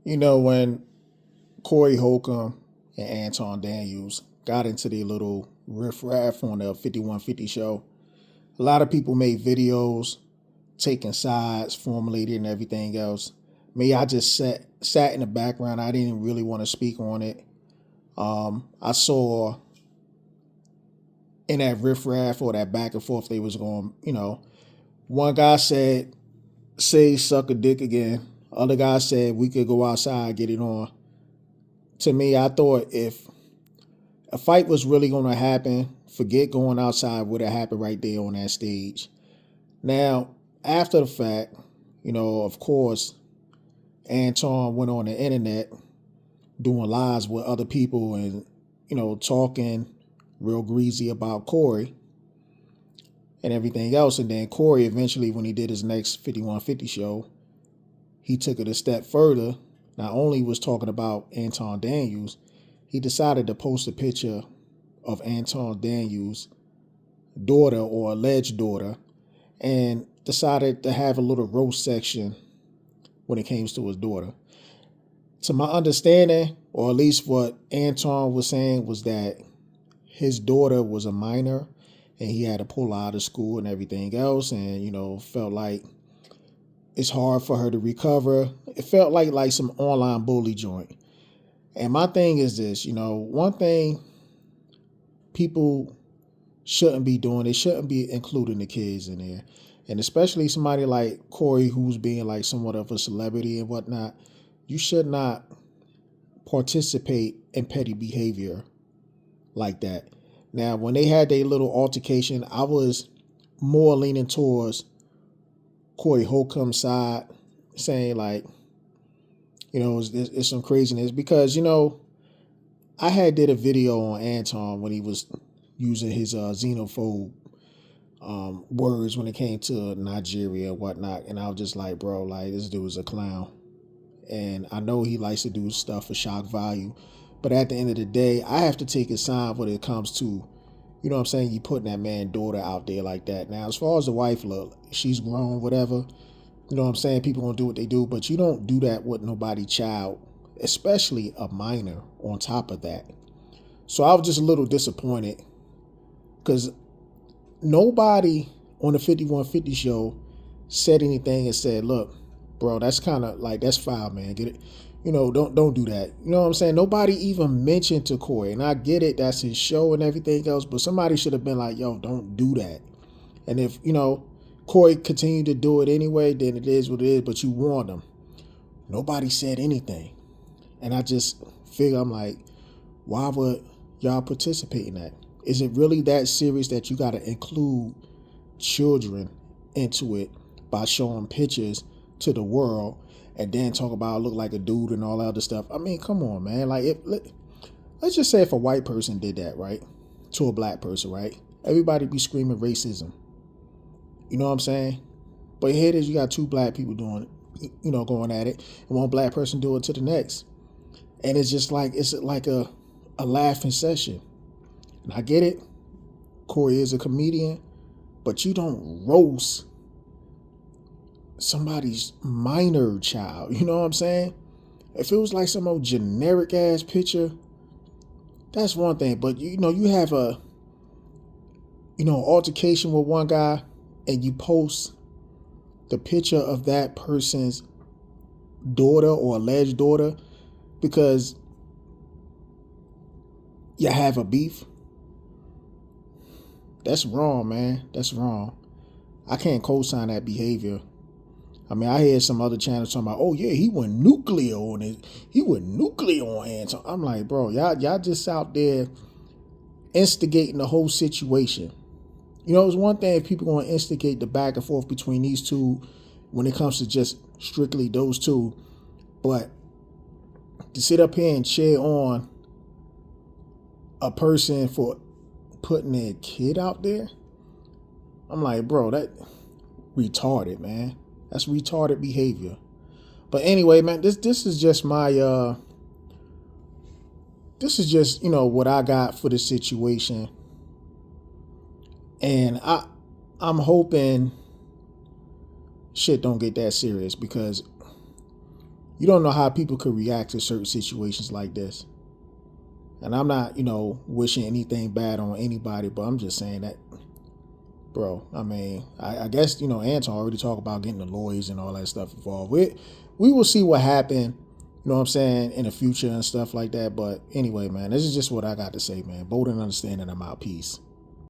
When Corey Holcomb and Anton Daniels got into their little riff-raff on the 5150 show, a lot of people made videos taking sides, formulated, and everything else. Me, I just sat in the background. I didn't really want to speak on it. I saw in that riff-raff or that back and forth they was going, one guy said, say suck a dick again. Other guy said we could go outside, get it on. To me, I thought if a fight was really going to happen, forget going outside, would have happened right there on that stage. Now, after the fact, of course, Anton went on the internet doing lives with other people and, talking real greasy about Corey and everything else. And then Corey eventually, when he did his next 5150 show, he took it a step further. Not only was talking about Anton Daniels, he decided to post a picture of Anton Daniels' daughter or alleged daughter and decided to have a little roast section when it came to his daughter. To my understanding, or at least what Anton was saying, was that his daughter was a minor and he had to pull out of school and everything else, and felt like it's hard for her to recover. It felt like some online bully joint. And my thing is this, one thing people shouldn't be doing, they shouldn't be including the kids in there. And especially somebody like Corey, who's being like somewhat of a celebrity and whatnot, you should not participate in petty behavior like that. Now, when they had their little altercation, I was more leaning towards Corey Holcomb's side, saying like, it's some craziness because, I had did a video on Anton when he was using his xenophobe words when it came to Nigeria and whatnot. And I was just like, bro, like this dude is a clown. And I know he likes to do stuff for shock value. But at the end of the day, I have to take his side when it comes to, you putting that man's daughter out there like that. Now, as far as the wife, look, she's grown, whatever. People gonna do what they do, but you don't do that with nobody child, especially a minor on top of that. So I was just a little disappointed because nobody on the 5150 show said anything and said, look, bro, that's kind of like, that's foul, man. Get it? Don't do that. You know what I'm saying? Nobody even mentioned to Corey. And I get it, that's his show and everything else, but somebody should have been like, yo, don't do that. And if, Corey continued to do it anyway, then it is what it is, but you warned him. Nobody said anything. And I just figure, I'm like, why would y'all participate in that? Is it really that serious that you got to include children into it by showing pictures to the world and then talk about look like a dude and all that other stuff? I mean, come on, man. Like, let's just say if a white person did that, right, to a black person, right, everybody be screaming racism. You know what I'm saying? But here it is, you got two black people doing it, going at it, and one black person do it to the next. And it's just like, it's like a laughing session. And I get it. Corey is a comedian, but you don't roast somebody's minor child. You know what I'm saying? If it was like some old generic ass picture, that's one thing. But you have a altercation with one guy and you post the picture of that person's daughter or alleged daughter because you have a beef. That's wrong, man. That's wrong. I can't co-sign that behavior. I mean, I hear some other channels talking about, oh yeah, he went nuclear on it. He went nuclear on Anton. I'm like, bro, y'all just out there instigating the whole situation. It's one thing if people going to instigate the back and forth between these two when it comes to just strictly those two. But to sit up here and cheer on a person for putting their kid out there, I'm like, bro, that retarded, man. That's retarded behavior. But anyway, man, this is just my what I got for the situation. And I'm hoping shit don't get that serious because You don't know how people could react to certain situations like this. And I'm not, wishing anything bad on anybody, but I'm just saying that, bro. I mean, I guess Anton already talked about getting the lawyers and all that stuff involved. We will see what happened. You know what I'm saying, in the future and stuff like that. But anyway, man, this is just what I got to say, man. Bold and understanding. I'm out. Peace.